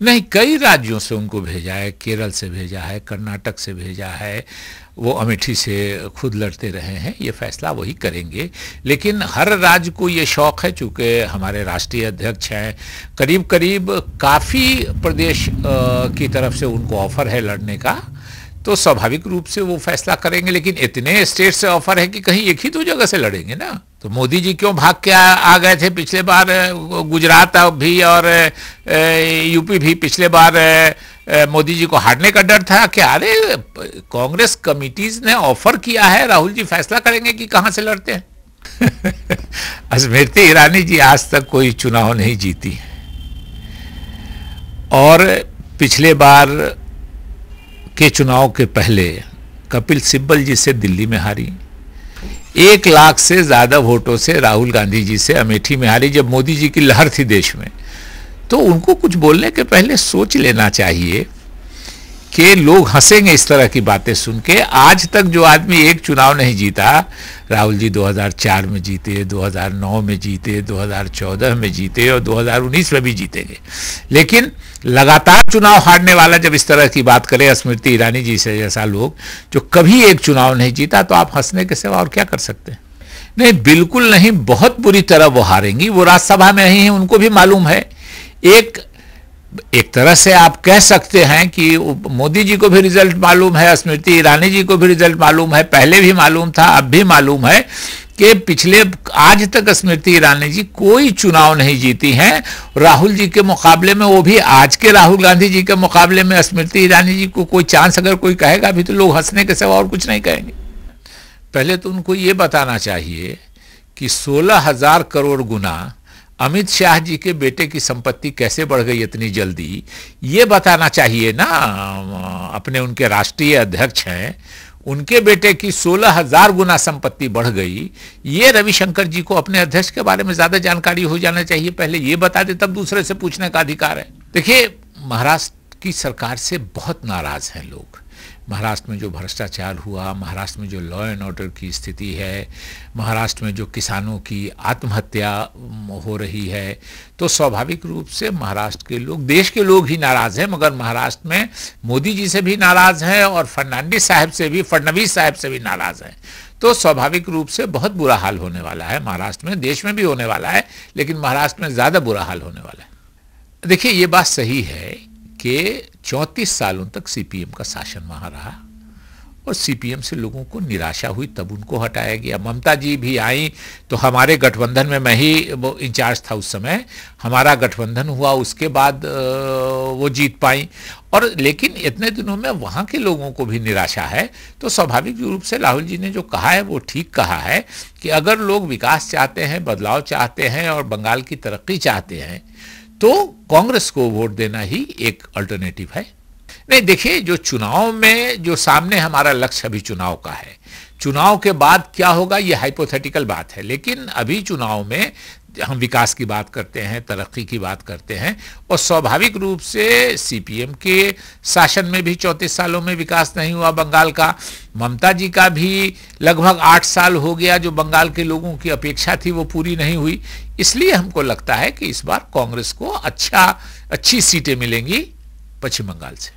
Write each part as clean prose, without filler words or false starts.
नहीं, कई राज्यों से उनको भेजा है, केरल से भेजा है, कर्नाटक से भेजा है, वो अमेठी से खुद लड़ते रहे हैं, ये फैसला वही करेंगे। लेकिन हर राज्य को ये शौक़ है, चूँकि हमारे राष्ट्रीय अध्यक्ष हैं, करीब करीब काफ़ी प्रदेश की तरफ से उनको ऑफ़र है लड़ने का, तो स्वाभाविक रूप से वो फैसला करेंगे। लेकिन इतने स्टेट से ऑफ़र है कि कहीं एक ही दो जगह से लड़ेंगे ना। तो मोदी जी क्यों भाग के आ गए थे पिछले बार, गुजरात भी और यूपी भी पिछले बार मोदी जी को हारने का डर था क्या? अरे कांग्रेस कमिटीज ने ऑफर किया है, राहुल जी फैसला करेंगे कि कहां से लड़ते हैं। स्मृति ईरानी जी आज तक कोई चुनाव नहीं जीती और पिछले बार के चुनाव के पहले कपिल सिब्बल जी से दिल्ली में हारी, 1 लाख से ज्यादा वोटों से राहुल गांधी जी से अमेठी में हारी जब मोदी जी की लहर थी देश में। तो उनको कुछ बोलने के पहले सोच लेना चाहिए कि लोग हंसेंगे इस तरह की बातें सुन के। आज तक जो आदमी एक चुनाव नहीं जीता, राहुल जी 2004 में जीते, 2009 में जीते, 2014 में जीते और 2019 में भी जीतेंगे, लेकिन लगातार चुनाव हारने वाला जब इस तरह की बात करे, स्मृति ईरानी जी से जैसा लोग जो कभी एक चुनाव नहीं जीता, तो आप हंसने के सिवा और क्या कर सकते हैं? नहीं, बिल्कुल नहीं, बहुत बुरी तरह वो हारेंगी। वो राज्यसभा में ही हैं, उनको भी मालूम है। एक तरह से आप कह सकते हैं कि मोदी जी को भी रिजल्ट मालूम है, स्मृति ईरानी जी को भी रिजल्ट मालूम है, पहले भी मालूम था, अब भी मालूम है कि पिछले आज तक स्मृति ईरानी जी कोई चुनाव नहीं जीती हैं। राहुल जी के मुकाबले में, वो भी आज के राहुल गांधी जी के मुकाबले में स्मृति ईरानी जी को कोई चांस अगर कोई कहेगा भी तो लोग हंसने के सिवा और कुछ नहीं कहेंगे। पहले तो उनको ये बताना चाहिए कि 16,000 करोड़ गुना अमित शाह जी के बेटे की संपत्ति कैसे बढ़ गई इतनी जल्दी, ये बताना चाहिए ना। अपने उनके राष्ट्रीय अध्यक्ष हैं, उनके बेटे की 16,000 गुना संपत्ति बढ़ गई, ये रविशंकर जी को अपने अध्यक्ष के बारे में ज्यादा जानकारी हो जाना चाहिए। पहले ये बता दे, तब दूसरे से पूछने का अधिकार है। देखिए, महाराष्ट्र की सरकार से बहुत नाराज हैं लोग। महाराष्ट्र में जो भ्रष्टाचार हुआ, महाराष्ट्र में जो लॉ एंड ऑर्डर की स्थिति है, महाराष्ट्र में जो किसानों की आत्महत्या हो रही है, तो स्वाभाविक रूप से महाराष्ट्र के लोग, देश के लोग ही नाराज हैं। मगर महाराष्ट्र में मोदी जी से भी नाराज हैं और फडणवीस साहब से भी नाराज हैं। तो स्वाभाविक रूप से बहुत बुरा हाल होने वाला है महाराष्ट्र में, देश में भी होने वाला है, लेकिन महाराष्ट्र में ज़्यादा बुरा हाल होने वाला है। देखिए, ये बात सही है कि 34 सालों तक सीपीएम का शासन वहाँ रहा और सीपीएम से लोगों को निराशा हुई, तब उनको हटाया गया। ममता जी भी आई तो हमारे गठबंधन में, मैं ही वो इंचार्ज था उस समय, हमारा गठबंधन हुआ, उसके बाद वो जीत पाई। और लेकिन इतने दिनों में वहाँ के लोगों को भी निराशा है। तो स्वाभाविक रूप से राहुल जी ने जो कहा है वो ठीक कहा है कि अगर लोग विकास चाहते हैं, बदलाव चाहते हैं और बंगाल की तरक्की चाहते हैं, तो कांग्रेस को वोट देना ही एक अल्टरनेटिव है। नहीं, देखिए, जो चुनाव में जो सामने हमारा लक्ष्य अभी चुनाव का है, चुनाव के बाद क्या होगा ये हाइपोथेटिकल बात है। लेकिन अभी चुनाव में हम विकास की बात करते हैं, तरक्की की बात करते हैं, और स्वाभाविक रूप से सीपीएम के शासन में भी 34 सालों में विकास नहीं हुआ बंगाल का। ममता जी का भी लगभग 8 साल हो गया, जो बंगाल के लोगों की अपेक्षा थी वो पूरी नहीं हुई। इसलिए हमको लगता है कि इस बार कांग्रेस को अच्छी सीटें मिलेंगी पश्चिम बंगाल से।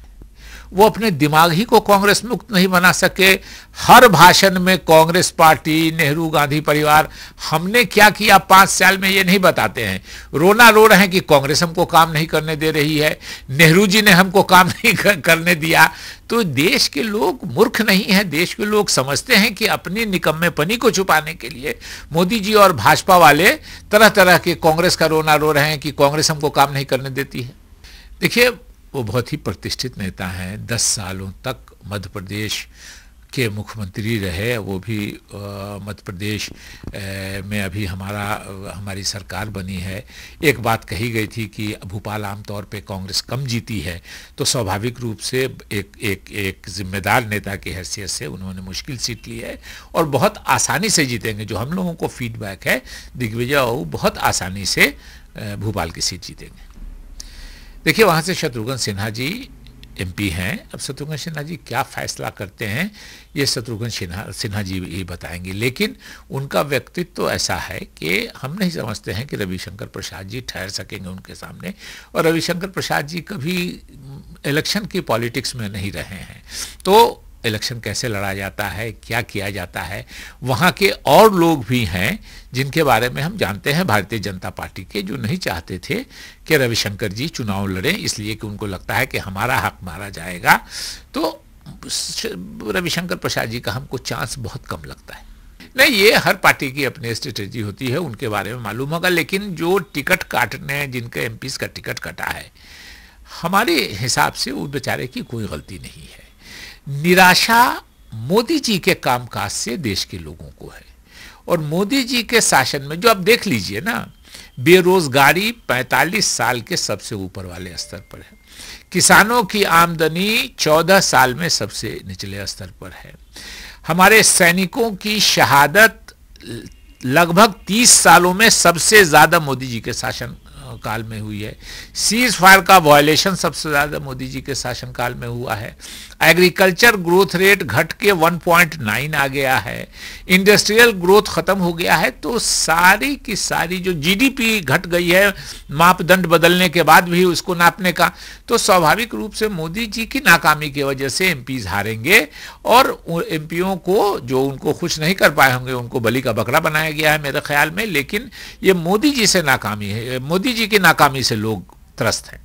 वो अपने दिमाग ही को कांग्रेस मुक्त नहीं बना सके। हर भाषण में कांग्रेस पार्टी, नेहरू गांधी परिवार, हमने क्या किया 5 साल में ये नहीं बताते हैं। रो रहे हैं कि कांग्रेस हमको काम नहीं करने दे रही है, नेहरू जी ने हमको काम नहीं करने दिया। तो देश के लोग मूर्ख नहीं हैं, देश के लोग समझते हैं कि अपनी निकम्मेपनी को छुपाने के लिए मोदी जी और भाजपा वाले तरह तरह के कांग्रेस का रोना रो रहे हैं कि कांग्रेस हमको काम नहीं करने देती है। देखिए, वो बहुत ही प्रतिष्ठित नेता हैं, 10 सालों तक मध्य प्रदेश के मुख्यमंत्री रहे, वो भी मध्य प्रदेश में अभी हमारी सरकार बनी है। एक बात कही गई थी कि भोपाल आमतौर पे कांग्रेस कम जीती है, तो स्वाभाविक रूप से एक जिम्मेदार नेता की हैसियत से उन्होंने मुश्किल सीट ली है और बहुत आसानी से जीतेंगे। जो हम लोगों को फीडबैक है, दिग्विजय बाबू बहुत आसानी से भोपाल की सीट जीतेंगे। देखिए, वहाँ से शत्रुघ्न सिन्हा जी एमपी हैं। अब शत्रुघ्न सिन्हा जी क्या फैसला करते हैं ये शत्रुघ्न सिन्हा जी ये बताएंगे, लेकिन उनका व्यक्तित्व तो ऐसा है कि हम नहीं समझते हैं कि रविशंकर प्रसाद जी ठहर सकेंगे उनके सामने। और रविशंकर प्रसाद जी कभी इलेक्शन की पॉलिटिक्स में नहीं रहे हैं, तो इलेक्शन कैसे लड़ा जाता है, क्या किया जाता है, वहाँ के और लोग भी हैं जिनके बारे में हम जानते हैं, भारतीय जनता पार्टी के, जो नहीं चाहते थे कि रविशंकर जी चुनाव लड़ें, इसलिए कि उनको लगता है कि हमारा हक मारा जाएगा। तो रविशंकर प्रसाद जी का हमको चांस बहुत कम लगता है। नहीं, ये हर पार्टी की अपनी स्ट्रेटेजी होती है, उनके बारे में मालूम होगा। लेकिन जो टिकट काटने, जिनके एमपीज का टिकट कटा है, हमारे हिसाब से उस बेचारे की कोई गलती नहीं है। निराशा मोदी जी के कामकाज से देश के लोगों को है। और मोदी जी के शासन में जो आप देख लीजिए ना, बेरोजगारी 45 साल के सबसे ऊपर वाले स्तर पर है, किसानों की आमदनी 14 साल में सबसे निचले स्तर पर है, हमारे सैनिकों की शहादत लगभग 30 सालों में सबसे ज्यादा मोदी जी के शासन काल में हुई है, सीज फायर का वायलेशन सबसे ज्यादा मोदी जी के शासनकाल में हुआ है, एग्रीकल्चर ग्रोथ रेट घट के 1.9 आ गया है, इंडस्ट्रियल ग्रोथ खत्म हो गया है। तो सारी की सारी जो जीडीपी घट गई है मापदंड बदलने के बाद भी उसको नापने का, तो स्वाभाविक रूप से मोदी जी की नाकामी की वजह से एमपीज हारेंगे। और एमपीओं को जो उनको खुश नहीं कर पाए होंगे उनको बलि का बकरा बनाया गया है मेरे ख्याल में। लेकिन ये मोदी जी से नाकामी है, मोदी जी की नाकामी से लोग त्रस्त हैं।